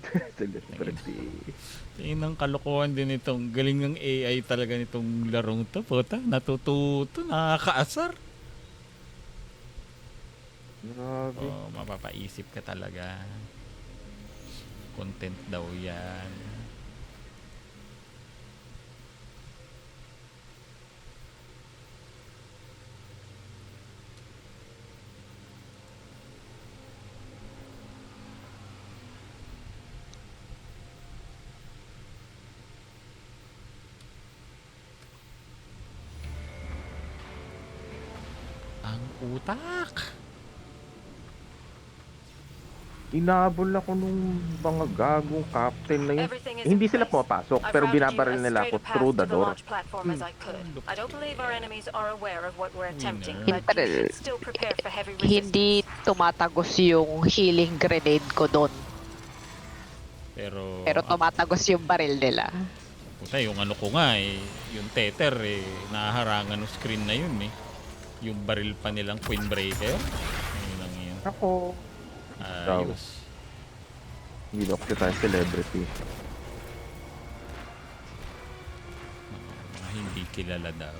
Celebrity. Tingin ng kalokohan din itong galing ng AI talaga nitong larong to. Puta, natututo, nakakaasar. Grabe. Oh, mapapaisip ka talaga. Content daw yan. Ang utak. Inabol ako nung mga gagong captain na yun. Everything is Eh, in hindi sila place. pumapasok, I've pero routed you binabaril as nila straight ako a path through to the the door. launch platform as I could. I don't believe our enemies are aware of what we're attempting, Yun na. but you should still prepare for heavy resistance. Hindi tumatagos yung healing grenade ko doon. Pero Pero tumatagos yung baril nila. puta, yung ano ko nga eh, yung tether eh, nahaharangan ng screen na yun eh. Yung baril pa nilang Queen Breaker. Ayun lang yun. Ako, Ayos. hindi ako tayo celebrity. Mga hindi kilala daw.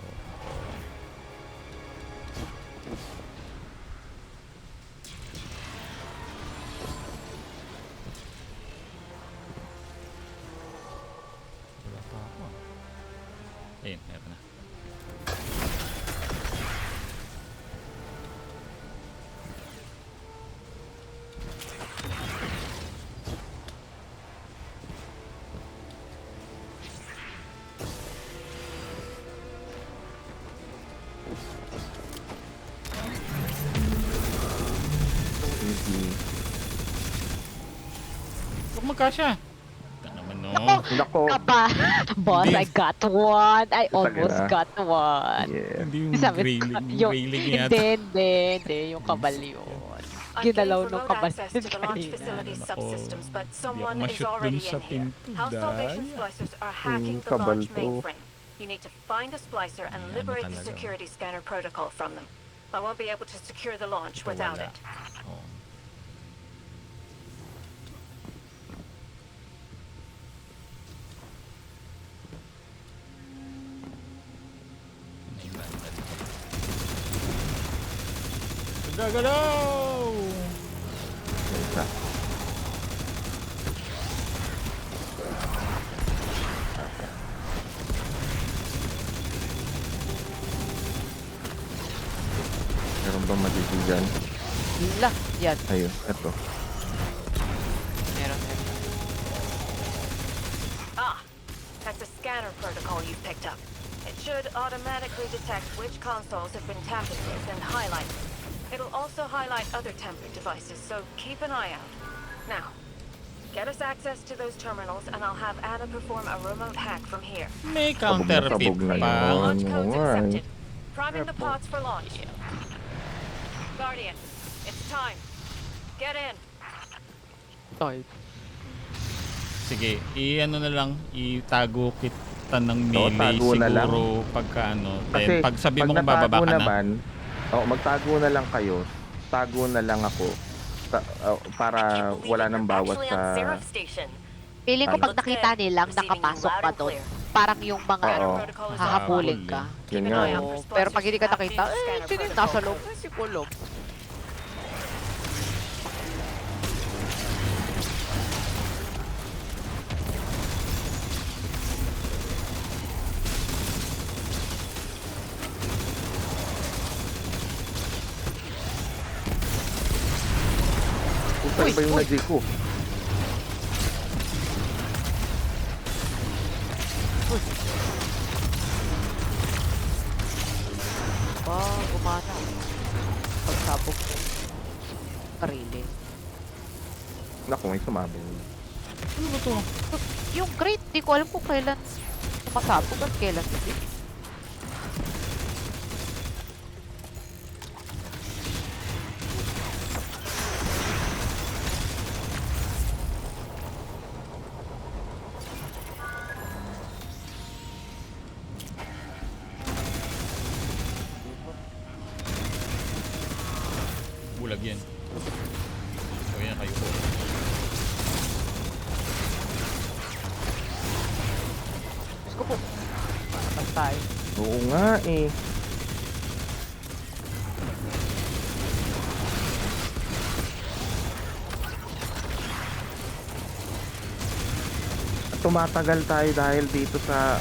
Wala pa ako. Ayun, meron na. Easy. Huwag magkasya. Ito naman no. Nako. Kaba! Boss, Hindi. I got one! I Talaga? almost got one! Yeah. Hindi yung Sabi ko, railing, yung, railing hindi, yata. hindi, yung kabal yun. I've gained Ginalaw nung remote kabal access to the launch kanina. facility Nako. subsystems, but Hindi someone ako is ma-shoot dun already sa in here. pinto, House Salvation dahil. splicers are hacking the kabal launch to. mainframe. You need to find a splicer and Ano liberate the talaga? security scanner protocol from them. I won't be able to secure the launch Ito without wala. it. Oh. Ano yung banda dito? Gagalaw! Isa. Meron bang magiging dyan? Wala, yan. Ayun, eto. Meron. Ah, that's a scanner protocol you've picked up. It should automatically detect which consoles have been tampered with and highlight them. It'll also highlight other tampered devices, so keep an eye out. Now, get us access to those terminals and I'll have Anna perform a remote hack from here. May Sabog na counterfeit sabog na pa. yun. Launch codes Oo nga eh. accepted. Priming the pods for launch. Guardian, it's time. Get in. Toy. Sige, i-ano na lang, itago kita ng Oo, melee tago na lang. siguro pagka ano. Kasi Then pag sabi mong natago bababa ka na, naman, magtago na lang kayo. Tago na lang ako. Para wala nang bawas sa... Feeling ko Ano? pag nakita nilang nakapasok ka doon, parang yung mga Oo. ano, hahabulin ka. Yun nga. Oo, pero pag hindi ka nakita, sino yung nasa loob? Si Kulog. Puta, iba yung nag ko. Ba, gumana. Pagsabog ko. Karili. Naku, may sumabog. ano ba to? Yung great, di ko alam kung kailan sumasabog at kailan hindi. Bulag yan. So yan, kayo po. tayo. Oo nga eh. At tumatagal tayo dahil dito sa...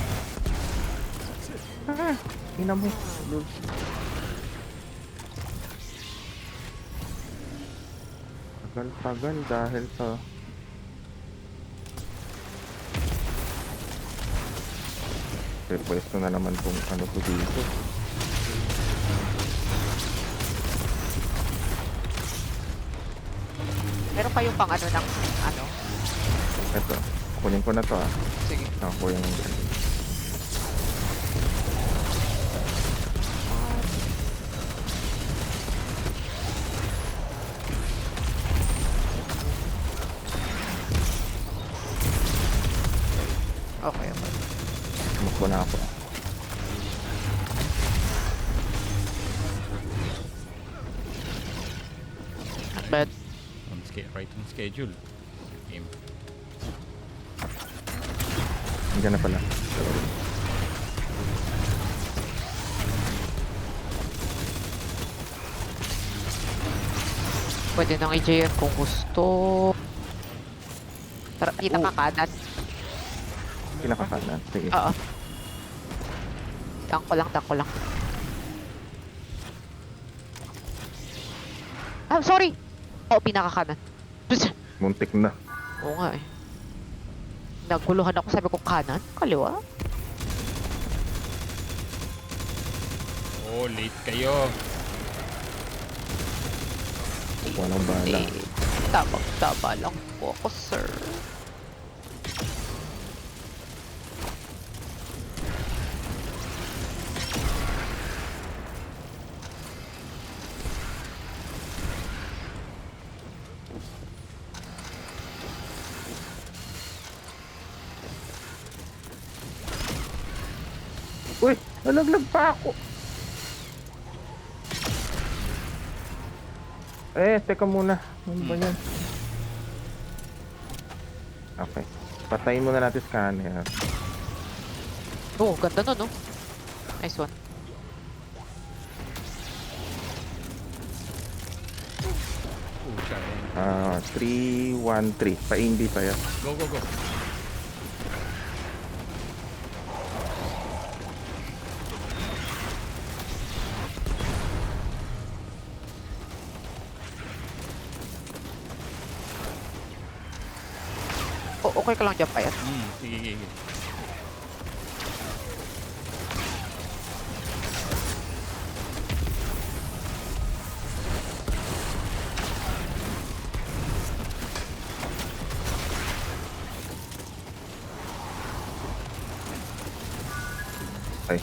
ina mo. Lul. Tagal-tagal dahil sa... Pwesto na naman kung ano ko dito. Meron kayong pang ano ng ano? Eto, kunin ko na to ah. Sige. Ako yung... Okay, okay. Tumakbo na ako. Not bad. Right on schedule. Game. Nandiyan na pala. Pwede nang i-JM kung gusto. Tara, kita Oh. ka kanan. Pinakakanan. Sige. Oo. Dangko lang, dangko lang. Ah, sorry! Oo, pinakakanan. Muntik na. Oo nga eh. Naguluhan ako, sabi ko kanan, kaliwa. Oh, late kayo. Walang bala. Eh, tama lang po ako, sir. Uy! Nalaglag pa ako! Teka muna. Ano ba yan? Okay. Patayin muna natin scanner. Oo, ganda nun, no? Nice one. Oh, siya. 313. Pa-indie pa yan. Go, go, go. O, okay ka lang dyan pa yan. Sige, sige, sige. Ay.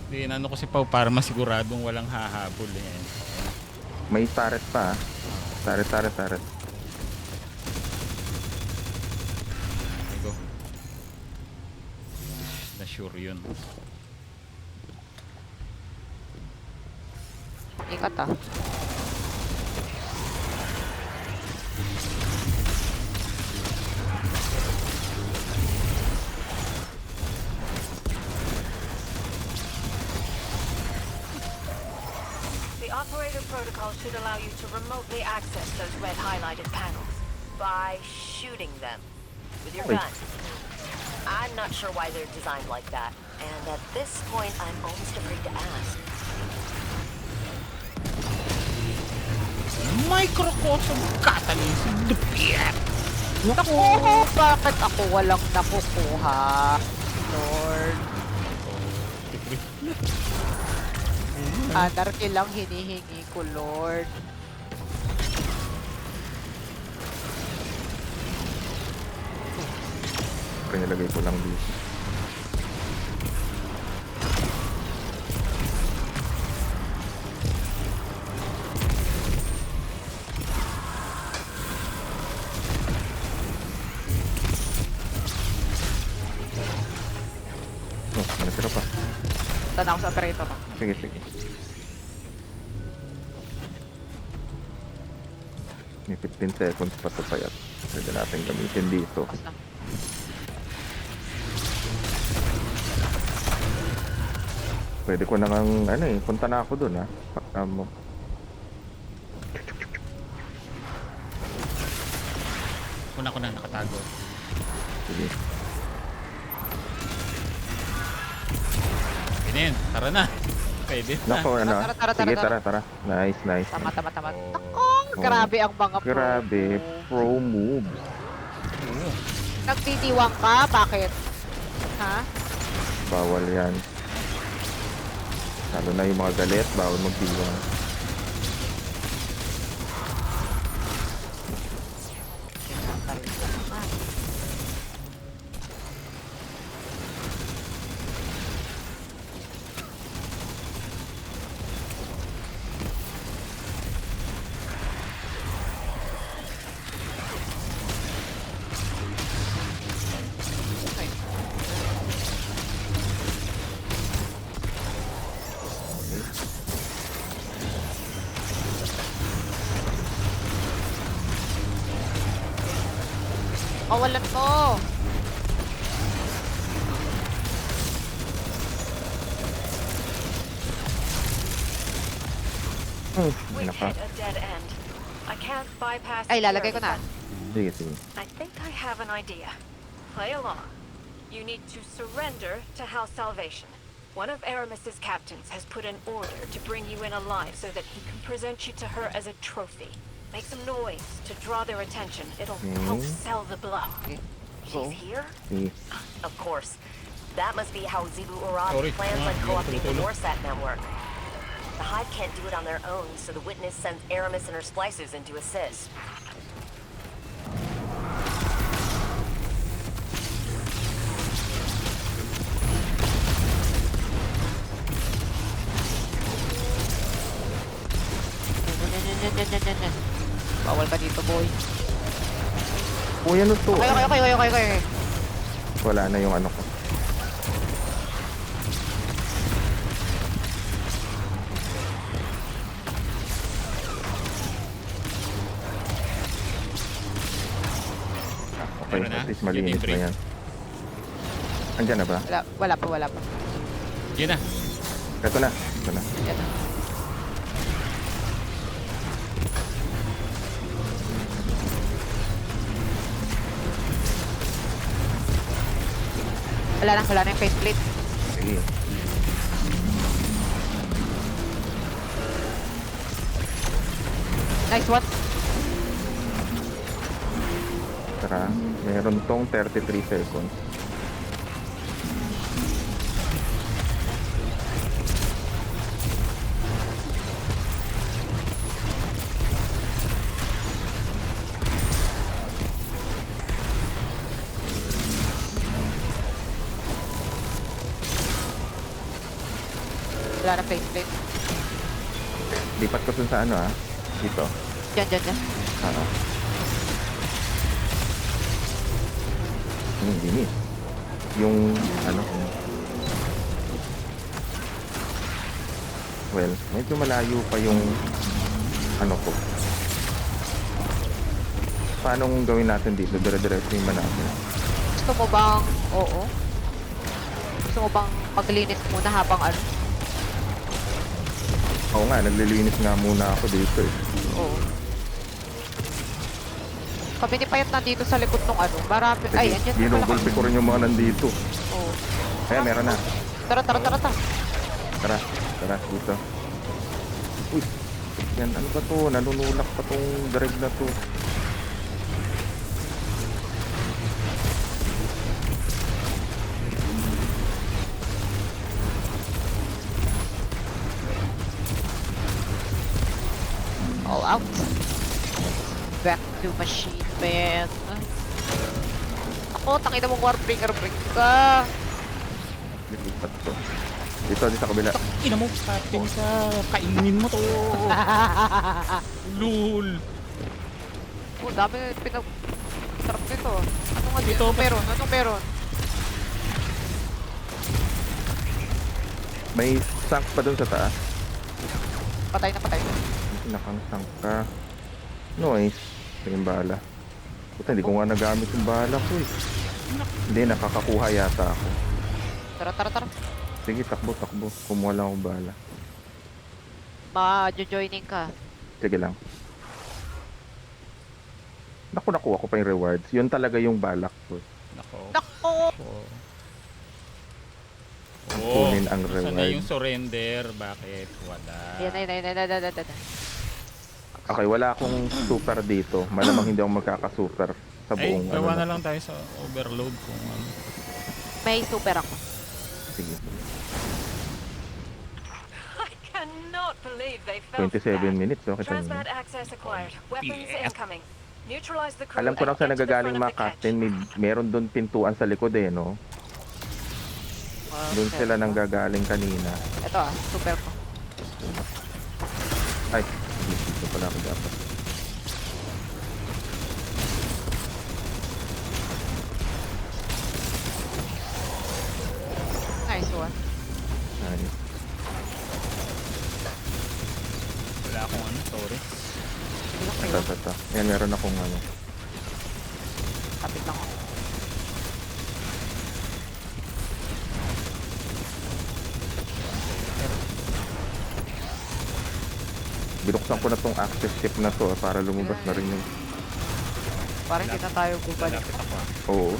Hindi, ano ko si Pau para masiguradong walang hahabol eh. May turret pa. Turret. Okay, go. Na sure yun. Ingat ah. The operator protocol should allow you to remotely access those red highlighted panels by shooting them with your Wait. gun. I'm not sure why they're designed like that, and at this point, I'm almost afraid to ask. Microcosm catalyst. Naku, bakit ako walang nakukuha? Lord. Anarchy lang hinihingi ko, Lord. Pinalagay ko lang dito. Oh, natira pa. Tanaw sa operator mo. Sige. May 15 seconds pa to payat. Pwede natin gamitin dito. Basta. Pwede ko nang ano eh, punta na ako dun ha. Mo. Una ko na nakatago. Sige. Yun na yun. Tara na. Pwede na. Nako, ano? Tara, tara, Sige, tara. tara. Nice, nice. Tama. Oh. Nakong, grabe ang mga pro. Grabe, pro moves. Oo. Nagdidiwang ka? Bakit? Ha? Bawal yan. Lalo na yung mga galit, bawal magdiwang. Kawalan ko. We've Naka. hit a dead end. I can't bypass Ay, lalagay ko na. Sige, sige. I think I have an idea. Play along. You need to surrender to House Salvation. One of Aramis's captains has put an order to bring you in alive so that he can present you to her as a trophy. Make some noise to draw their attention. It'll help sell the blow. Okay. She's here? Sige. Of course. That must be how Zebu Urad Sorry. plans on co-opting the Tulo-tulo. Norsat network. The Hive can't do it on their own, so the Witness sends Aramis and her splicers in to assist. Yan. Bawal ka dito, boy. Uy, ano to? Okay. Wala na yung ano ko. Okay, Meron na? at least malinis Duty free. na yan. Andyan na ba? Wala pa. Yun na. Ito na. Yan na. Wala na yung faceplate. Sige. Nice one. Tara, meron tong 33 seconds. Wala na faceplate. Lipat ko dun sa ano dito. Diyan. Ah. Linis. Yung ano. Well, medyo malayo pa yung ano ko. Paano gawin natin dito? Dire-diretso yung natin. Gusto mo bang, oo? Gusto mo bang maglinis muna habang ano? Oo nga, naglilinis nga muna ako dito eh. Oo. Kami ni Payat nandito sa likod ng ano. Marami, ay, andyan na pala Ginugulpi ko rin yung mga nandito. Oo. Ayan, meron na. Tara. Tara, dito. Uy, yan, ano ba to? Nanunulak pa tong drag na to. All out. Back to machine, man. Ako, tangina mong Warbringer break ka. Lipat to. Dito, sa kabila. Ina mo, patin ka. Kainin mo to. Lul. Oh, dami pinag... Sarap nito. Ano nga dito? Dito, Anong meron? May sunk pa dun sa taas. Patay na. Nakangsunk ka. Noise. Ito yung bala. Puta, hindi ko nga nagamit yung bala ko eh. Hindi, nakakakuha yata ako. Tara. Sige, takbo. Kumuha lang akong bala. Ma-joining ka. Sige lang. Naku, nakuha ko pa yung rewards. Yun talaga yung balak ko. Nako. Nako! Oh, Kunin ang saan na reward. yung surrender? Bakit? Wala. Ayan. Okay, wala akong super dito. Malamang hindi ako magkaka-super sa Ay, buong gawa na na. lang tayo sa overload kung ano. May super ako. Sige. I cannot believe they fell for 27 that. minutes. Okay, Transmat access acquired. Weapons Yeah. incoming. Neutralize the crew Alam ko and lang sa get to the nagagaling front of mga the captain, catch. meron doon pintuan sa likod eh, no? Doon sila nanggagaling kanina. Ito super ko. Ay, dito pala ako dapat. Nice one. Ayos. Wala akong ano, sorry. Ilang Ito, kayo? ito. Yan, meron akong ano. Kapit lang ako. Binuksan ko na tong access chip na to para lumabas na rin yung... Parang hindi na tayo bubalik. Lalapit ako ah. Oo.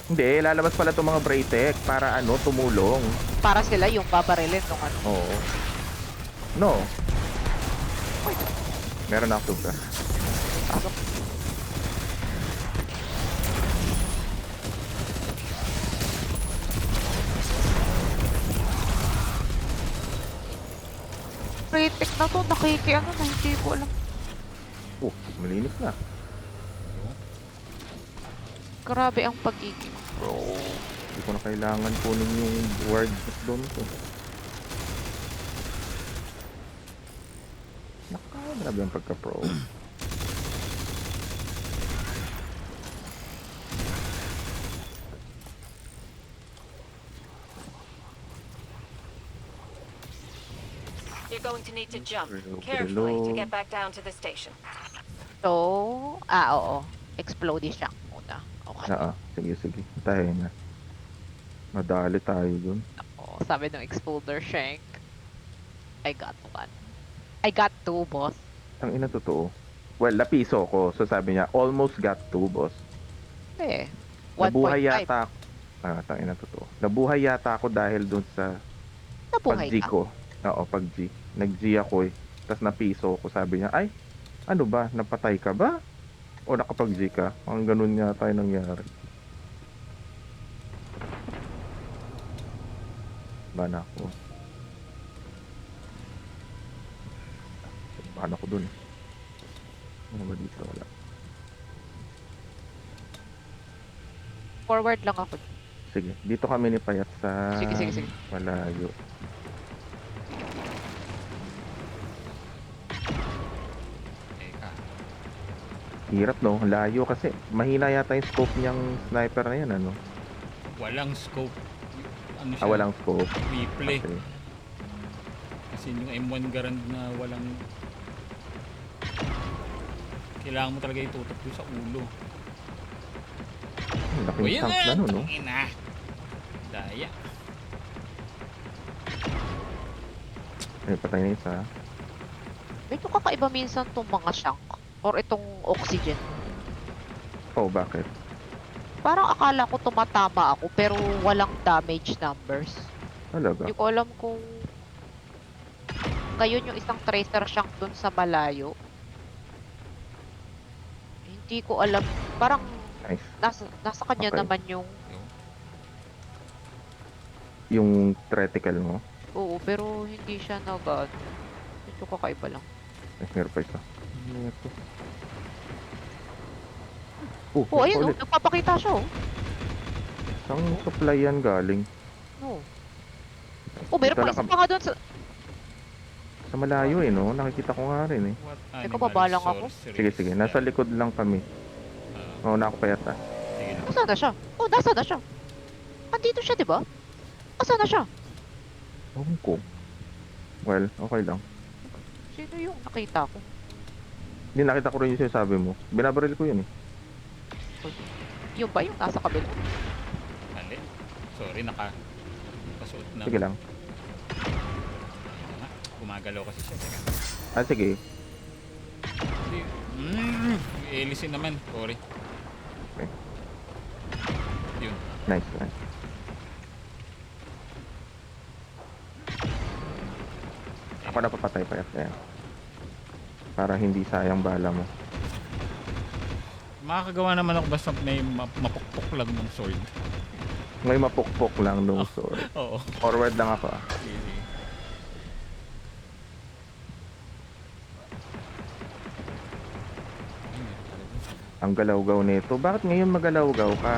Hindi, lalabas pala tong mga Braytech para ano, tumulong. Para sila yung babarilin nung ano. Oo. No. Meron ako super. Pasok. Critic na to, nakikiano na, hindi ko alam. Oh, malinis na. Grabe ang pagiging pro. Hindi ko na kailangan kunin yung word doon ko. Grabe ang pagka-pro. You're going to need to jump Reload, carefully to reload. get back down to the station. So, oo. Explode siya muna. Okay. Sige. Tayo na. Madali tayo dun. Ako, sabi ng exploder shank. I got one. I got two, boss. Ang ina totoo. Well, napiso ko. So sabi niya, almost got 2, boss. Eh, 1.5. Nabuhay yata ako. Tangina totoo. Nabuhay yata ako dahil dun sa Nabuhay pag-G ka. ko. Oo, pag-G. Nag-G ako eh. Tapos napiso ko. Sabi niya, ay, ano ba? Napatay ka ba? O nakapag-G ka? Ang ganun nga tayo nangyari. Ba na ako? Paano ko dun? Ano ba dito? Wala. Forward lang ako. Sige, dito kami ni Payat sa Sige. malayo. Teka. Hirap no, layo kasi mahina yata yung scope niyang sniper na yan ano. Walang scope. Ano siya? Walang scope. Replay. Okay. Kasi yung M1 Garand na walang... Kailangan mo talaga itutok doon sa ulo. Ang O laking yun tank na! na no, no? Tangina! Daya. Ay, patay na isa. Medyo kakaiba minsan tong mga shank. Or itong oxygen. Oh, bakit? Parang akala ko tumatama ako pero walang damage numbers. Talaga? Hindi ko alam kung ngayon yung isang tracer shank dun sa malayo. Hindi ko alam. Parang Nice. nasa kanya Okay. naman yung Yung critical mo. oo, pero hindi siya nag medyo kakaiba lang. Ay, meron pa isa. Ano ito? Oh, Oh, ayun, ulit. nagpapakita siya, oh. Saan supply yan galing? No. Oh, meron Dito pa lang isa kami- pa nga doon sa... Sa malayo eh, no? Nakikita ko nga rin eh. What Teka, baba lang ako. Sige. Nasa likod lang kami. Mauna ako Payat ah. Sige na. Nasaan na siya? Oh, nasaan na siya? Andito siya, di ba? Nasaan na siya? Ewan ko. Well, okay lang. Sino yung nakita ko? Hindi, nakita ko rin yung sinasabi mo. Binabaril ko yun eh. Yung ba yung nasa kabila? Mali. Sorry, suot ng... Sige lang. Ah, gumagalaw kasi siya. Teka. Ah, sige. Hindi. Elisin naman. Sorry. Okay. Yun. Nice, nice. Ako na papatay pa yan. Para hindi sayang bala mo. Makakagawa naman ako basta may mapukpok lang ng sword. May mapukpok lang nung sword. Oo. Forward lang ako. Easy. Ang galaw-gaw nito. Bakit ngayon magalaw-gaw ka?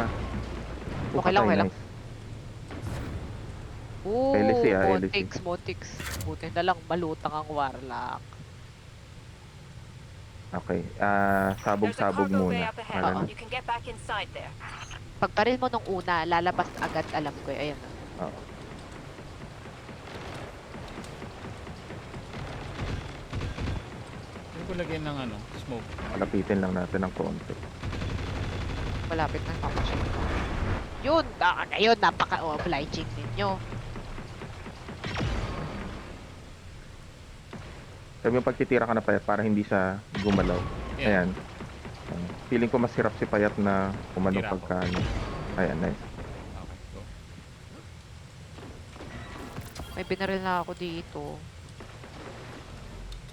Okay lang, okay lang. Nice. Ooh, LC, Montix, Montix. Buti na lang malutang ang Warlock. Okay. There's a Sabog-sabog cargo bay muna. up ahead. Para na. You can get back inside there. Pagbaril mo nung una, lalabas agad, alam ko. Ayan na. Oo. Hindi ko lagyan ng ano, smoke. Malapitin lang natin ng konti. Malapit na papasya. Yun! Ngayon, napaka-obliging ninyo. Sabi yung pagtitira ka na payat para hindi siya gumalaw. Yeah. Ayan. Feeling ko mas hirap si payat na kumano Tira ko. pagka ano. Ayan, nice. Okay, go. May binaril na ako dito.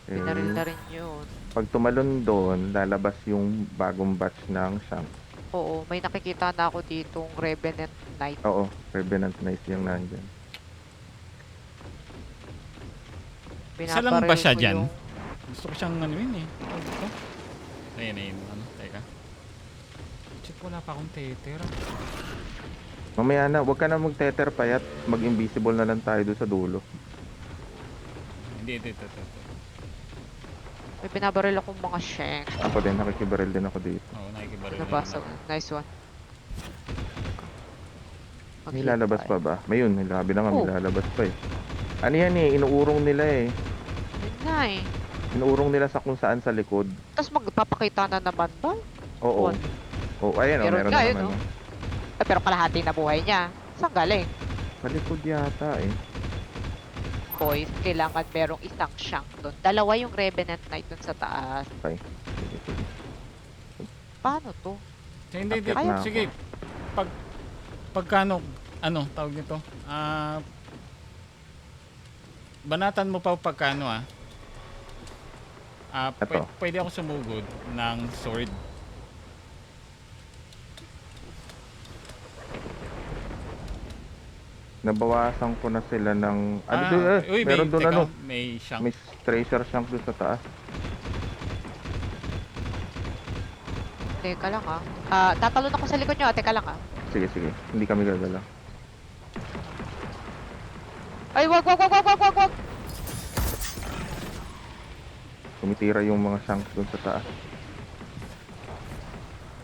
Okay. Binaril na rin yun. Pag tumalon doon, lalabas yung bagong batch ng shank. Oo, may nakikita na ako ditong Revenant Knight. Oo, Revenant Knight yung nandyan. Isa lang ba Binabaril siya ko dyan? yung- Gusto ko siyang ano yun eh. Tawag dito. Ayun, ayun. Ano, teka. Check, wala pa akong tether. Mamaya na, huwag ka na mag-tether payat. Mag-invisible na lang tayo doon sa dulo. Hindi, ito. May binabaril akong mga shank. Ako din, nakikibaril din ako dito. Oo, nakikibaril Ano na ba? lang So, ako. nice one. May lalabas pa ba? Mayun, may labi na nga, may Oh. lalabas pa eh. Ano yan eh, inuurong nila eh. Yun na eh. Inuurong nila sa kung saan sa likod. Tapos magpapakita na naman ba? Oo. One. Oo, ayan o, Meron meron nga na yun, naman. no? Oh. Pero kalahati na buhay niya. Saan galing? Sa likod yata eh. Boys, kailangan merong isang shank doon. Dalawa yung Revenant Knight doon sa taas. Okay. Sige, sige. Paano to? Hindi, hindi. Akit na ako. Sige. Pagkano, ano, tawag nito? Banatan mo pa pagkano Eto. pwede ako sumugod ng sword. Nabawasan ko na sila ng... Ano doon eh? Uy, Meron doon teka, ano? may shank. May tracer shank doon sa taas. Teka lang ah. Tatalon ako sa likod nyo ah. Teka lang ah. Sige, sige. Hindi kami gagala. Ay, wag. Tumitira yung mga shanks doon sa taas.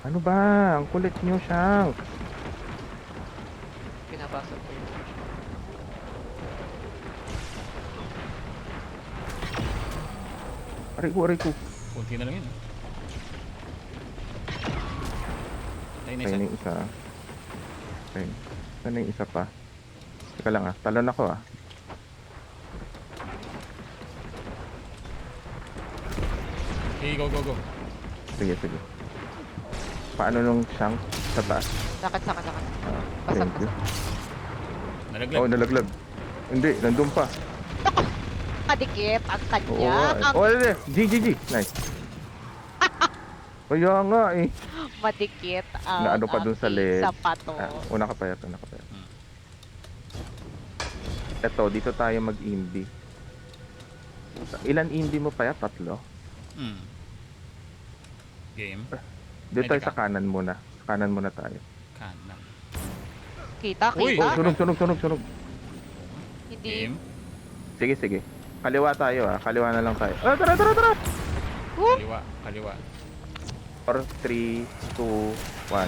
Ano ba? Ang kulit nyo, shanks. Pinabasa ko yun. Aray ko. Kunti na lang yun. Tayo na Kaya isa. na yung isa. Okay. Sana yung isa pa. Teka lang talon ako Okay, go. Sige, sige. Paano nung shank sa taas? Sakit. Basag. Thank you. Nalaglag. Oh, nalaglag. Hindi, nandun pa. Kadikit ang Oo kanya. nga. Ang Oh, GG. Nice. Kaya nga eh. madikit ang Na ano pa dun sa ledge. sapato. Una ka payat. Eto, dito tayo mag-indie. Ilan indie mo payat? 3? Game. Dito Ay, tayo teka. sa kanan muna. Kanan muna tayo. Kanan. Kita. Uy! Oh, sunog. Hindi. Game. Sige. Kaliwa tayo Kaliwa na lang tayo. Tara! Kaliwa. 4, 3, 2, 1.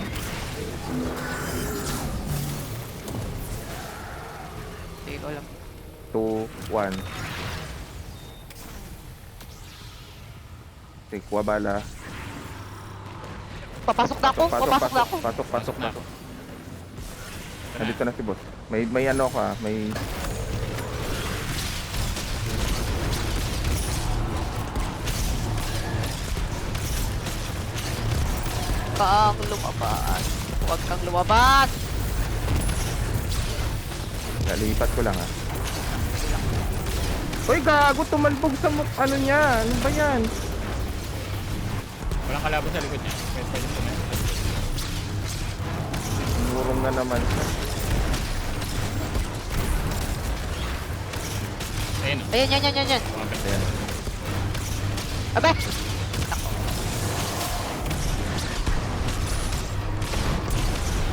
Hindi ko alam. 2, 1. Sige, kuha bala. Papasok na ako. Pasok. Nandito na si boss. May ano ka, may... Kang lumabas. Huwag kang lumabas. Nalipat ko lang ha. Uy, gago, tumalbog sa ano niya. Ano ba yan? Walang kalaban sa likod niya. Pwede tumaya. Murong na naman siya. Ayun o. Ayan, yan. Ayan. Abe!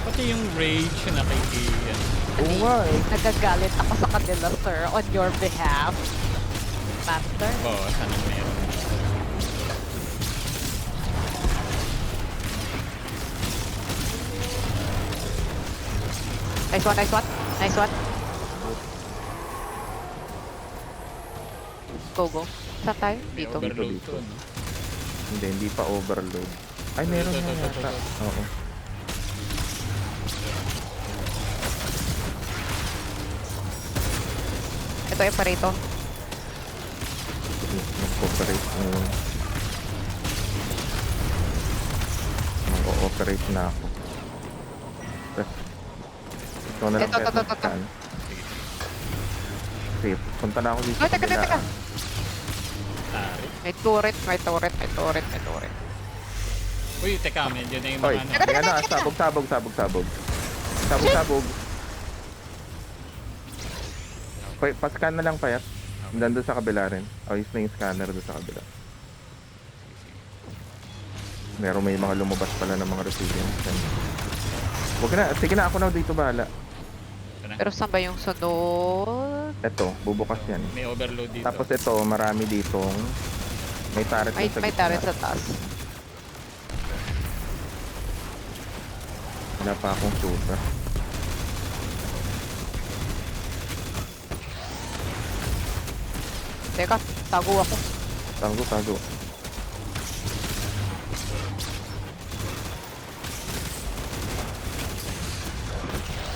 Pati yung rage na kay Oo nga eh. Nagagalit ako sa kanila, sir, on your behalf. Master? boss, anong meron? Nice one. Go. Saan tayo? May Dito. overload Dito. to, no? Hindi pa overload. Ay, meron Ito, na ito, ito, yata. ito. Oo. Ito yung parito. Sige, mag-operate ngayon. Mag-ooperate na ako. Tapos, ikaw na lang Ito. mag-scan. Safe. Punta na ako dito. Oh, teka. kabila. Tari. May turret. Uy, teka, medyo na yung Oy, mga ano. may ano, sabog. Sabog. Pa-scan na lang payat. Nandun sa kabila rin. Ayos na yung scanner doon sa kabila. May mga lumabas pala ng mga recipients. Huwag na, sige na, ako na dito bahala. Ito na. Pero saan ba yung sunod? Eto, bubukas yan. May overload dito. Tapos ito, marami ditong may turret May dun sa gitna. turret sa taas. Wala pa akong super. Teka, tago ako. Tago.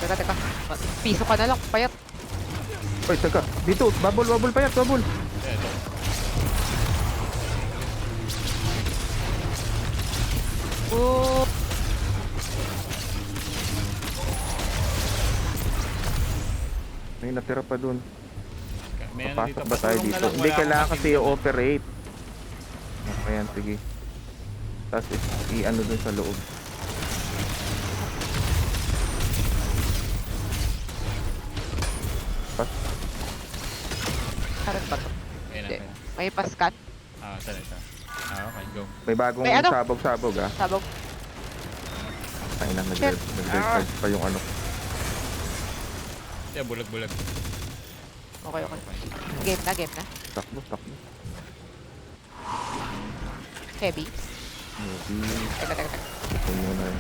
Teka. Piso ka na lang, payat. Oy, teka. Dito, bubble payat, bubble. Ito. Oh, May natira pa dun. May ano Papasok dito. ba tayo Pasulong na dito? lang, Hindi, wala kailangan akong kasi mating- i-operate. Ayan, sige. Tapos i-ano dun sa loob. Pas, Karat ba to? Ayun na, Hindi. ayun na. May paskan? Ito. Okay, go. may bagong May ano? sabog ah. Sabog. Ay na, Shit. nag-red pa yung ano. Yeah, bulag-bulag. Okay. Game na. Takbo. Heavy. Maybe, Teka. ito muna yun.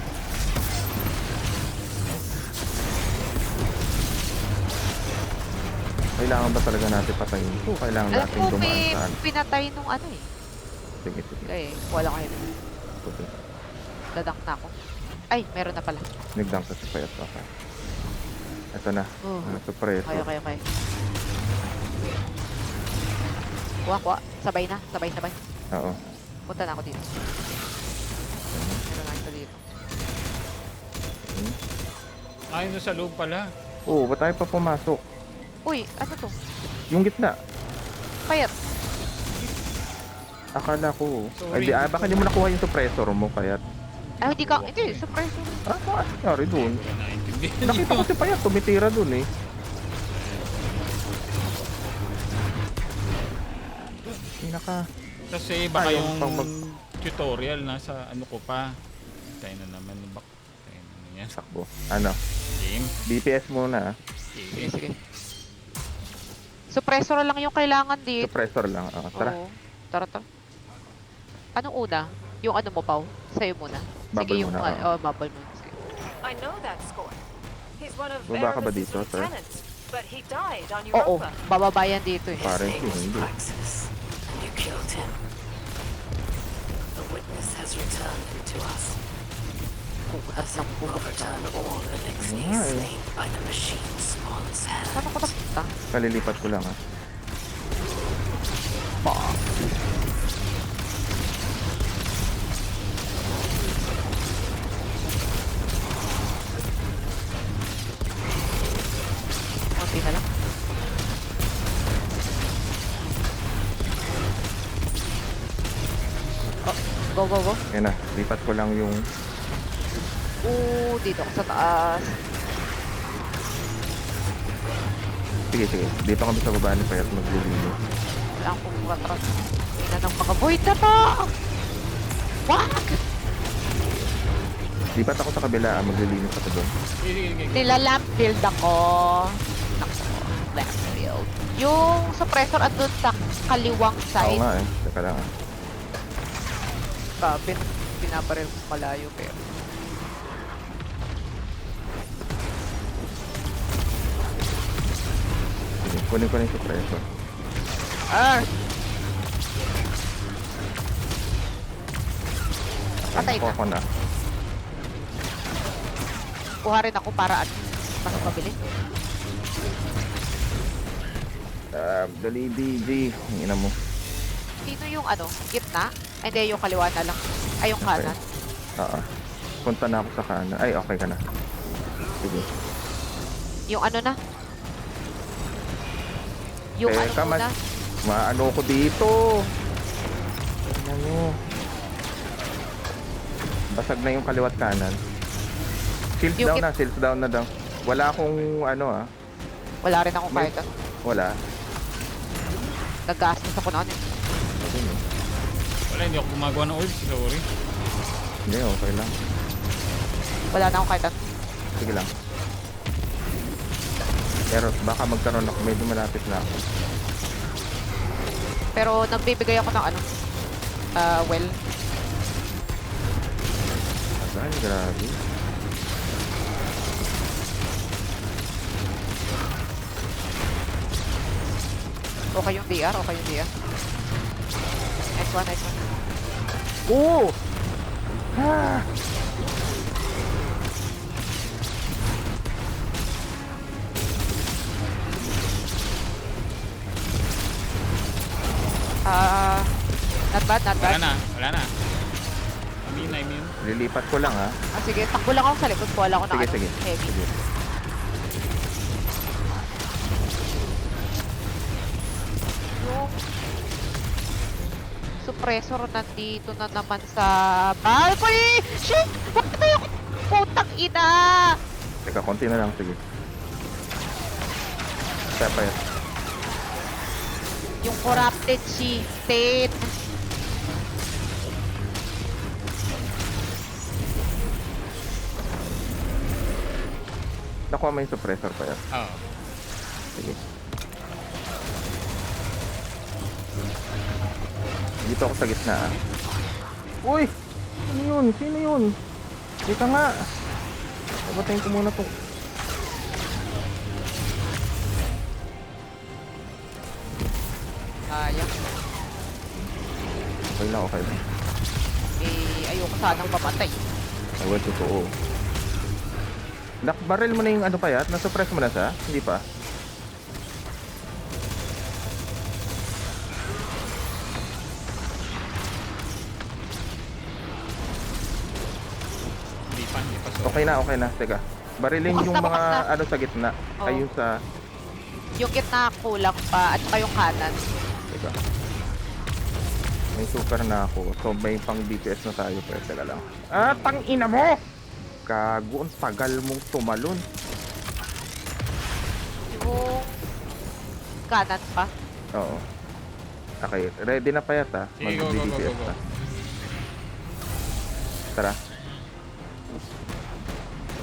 Kailangan ba talaga natin patayin ito? Kailangan Alam natin ko dumaan may sa ano. pinatay nung ano eh. Sige. Okay, wala kayo. Sige. Dadak na ako. Ay, meron na pala. Nagdang sa payat. Okay. Ito na. Oh. Suppresso. Okay. Kuha. Sabay. Oo. Punta na ako dito. Meron na ito dito. Ayun sa loob pala. Oo, ba't tayo pa pumasok? Uy, ano to? Yung gitna. Payat. Akala ko. Sorry. Ay, baka hindi mo nakuha yung suppressor mo, kaya... Ay, hindi, surprise. Ano nangyari dun? Wala naintindihan. Nakita ko si Payat, tumitira dun eh. Pinaka... Kasi baka Ay, yung yung tutorial nasa ano ko pa. Tayo na naman. Tayo na yan. Sakbo. Ano? Game. BPS muna ah. Sige. Suppressor lang yung kailangan dito. Suppressor lang. Tara. Oo. Tara. Anong una? Yung ano mo, Pao? Sa'yo muna. Bubble Sige, yung muna, bubble muna. Sige. I know that score. He's one of Baba ka ba Aramis's dito, sir? lieutenants, but he died on Oo, Europa. bababayan dito eh. Apparently, hindi. Praxis. You killed him. The witness has returned to us. As a Wolverton, all the next Yeah, eh. slain by the machine spawns hell. Saan ako napunta? Kalilipat ko lang, Bong. Konti na lang. Oh, go, go, go. Yan na, lipat ko lang yung... Dito ako sa taas. Sige, sige. Dito kami sa baba ni Payat maglilinis. Wala akong katras. Ina ng mga void na to! Wag! Lipat ako sa kabila, maglilinis ako doon. Sige, sige, sige. Nilalamp build ako. Nako, lamp build. Yung suppressor andun sa kaliwang Oo side. nga eh. Teka lang Grabe, pinabaril ko malayo pero. Sige, kunin ko na yung suppressor. Ah! Patay Ako na. ako na. Kuha rin ako para at mas mabilis. Dali BG. Ang ina mo. Sino yung ano? Gitna? Ay, hindi, yung kaliwa na lang. Ay, yung kanan. Oo. Punta na ako sa kanan. Ay, okay ka na. Sige. Yung ano na? Yung ano Teka, muna? maano ko dito. Tingnan nyo. Basag na yung kaliwat kanan. Shields Yung down na, shields down na daw. Wala akong ano Wala rin akong kahit ano. Wala. Nag-gastos ako noon eh. Ayun eh. Wala, hindi ako gumagawa ng orbs. Sorry. Hindi, okay lang. Wala na akong kahit ano. Sige lang. Pero baka magkaroon ako, medyo malapit na ako. Pero nagbibigay ako ng ano. Well. Ay, grabe. Okay yung DR, okay yung DR. Nice one, nice one. Oo! Ah! Not bad, not Wala bad. na, wala na. I mean. Lilipat ko lang Sige, takbo lang ako sa likod. Wala ako ng Sige, ano, sige. heavy. Sige. Yung suppressor nandito na naman sa balcony! Shit! Patay ako! Putang ina! Teka, konti na lang. Sige. Kaya pa yan. Yung corrupted chieftain. Nakuha mo yung suppressor pa yan. Oo. Sige. Dito ako sa gitna Uy! Ano yun? Sino yun? Dito nga! Pabatayin ko muna to. Sayang. Okay lang, okay lang. Ayoko sanang mamatay. Ay, well, totoo. Nakbarrel mo na yung ano pa yan? Nasuppress mo na siya? Hindi pa? Hindi pa. Okay na. Teka. Barilin Bukas yung na, bukas mga na. ano sa gitna. Oo. Ayun sa... Yung gitna kulang pa at saka yung kanan. Teka. May super na ako. So may pang DPS na tayo. Pero teka lang. Ah, tang ina mo! Gago, ang tagal mong tumalon. Yung kanan pa. Oo. Okay, ready na pa yata. Sige, go, go, go, Mag-DPS go, go. na. Tara.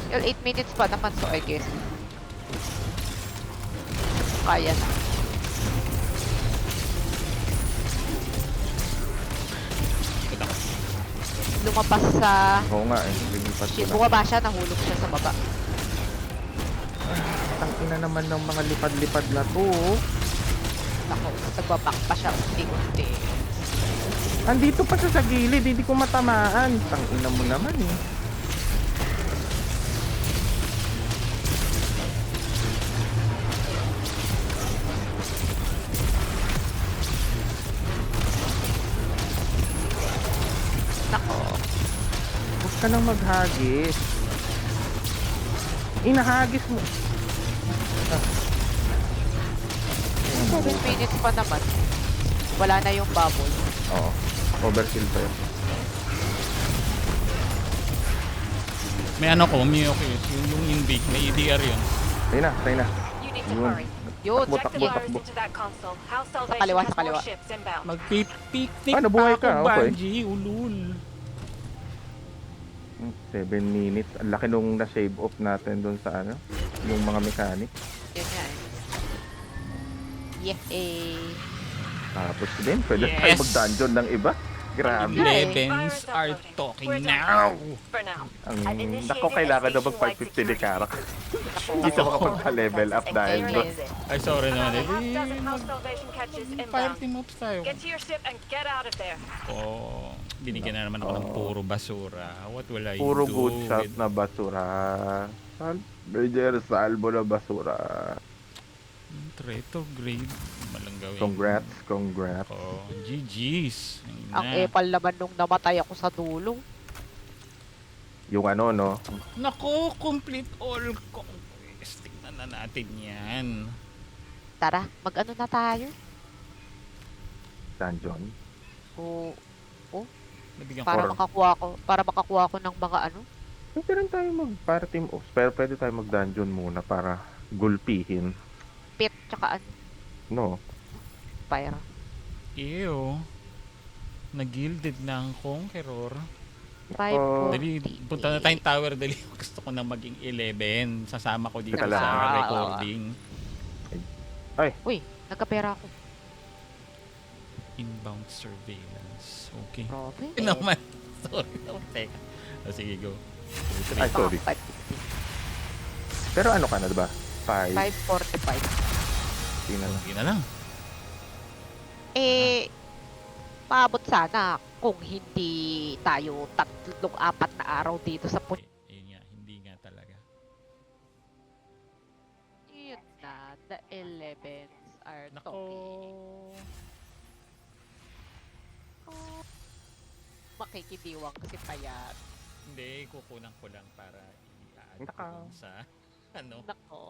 Well, 8 minutes pa naman so I guess. Kaya na. Kita ko. Lumabas sa... Oo nga eh. Lilipat ko Shit, na. bumaba siya, nahulog siya sa baba. Tang ina naman ng mga lipad-lipad na to. Oh. Ako, nagbaback pa siya unti-unti. Andito pa siya sa gilid. Hindi ko matamaan. Tang ina mo naman eh. ka nang maghagis. Inahagis mo. 7 minutes pa naman. Wala na yung bubble. Oo. Overkill pa yun. May ano ko, Miyokis, yung Invic, may EDR yun. Tayo na, tayo na. You need to Yun. hurry. Yun, Takbo, Check the takbo, wires takbo. into that console. House kaliwa, Salvation has sa kaliwa. more ships inbound. Magpipiknik Ah, nabuhay pa ako, ka, okay. Banji, ulul. 7 minutes. Ang laki nung na-shave off natin doon sa ano, yung mga mechanic. Yun nga eh. Yeah, Tapos din, pwede Yes. tayo mag-dungeon ng iba. Grabe. Elevens are talking now. For now. I've Ang initiated nako, kailangan daw a mag 550 ni Karak. Hindi siya Nako. makapagpa-level up dahil And doon. exit. Ay, sorry naman. Another Eh, half-dozen House Salvation catches fire inbound. team ups tayo. Get to your ship and get out of there. Oh, binigyan na naman ako ng puro basura. What will I Puro do? good shot with- na basura. Major salvo na basura. Traitor grade. Malang gawin. Congrats. Oh, GG's. Ayun ang na. epal naman nung namatay ako sa dulo. Yung ano, no? Naku, complete all conquest. Tignan na natin yan. Tara, mag-ano na tayo? Dungeon. O, Nabigyan para ko. makakuha ko ng mga ano? Pwede rin tayo mag-fire team off. Pero pwede tayo mag-dungeon muna para gulpihin. Pit, tsaka ano? No? Fire. Ew. Nag-gilded na ang Conqueror. 540. Dali, punta na tayong tower. Dali, gusto ko na maging 11. Sasama ko dito Teka lang. sa recording. Uy, nagkapera ako. Inbound surveillance. Okay. Grabe. Yun naman. Sorry. Teka. Sige, go. Ay, sorry. 550. Pero ano ka na, diba? 5. 545. Tingnan na. Okay na lang. Eh, maabot sana kung hindi tayo 3-4 na araw dito sa Eh, yun nga. Hindi nga talaga. Yun na, the 11s are Nako. talking. Oh, makikidiwang kasi payat. Hindi, kukunan ko lang para i-add ko Naka. dun sa ano. Nako.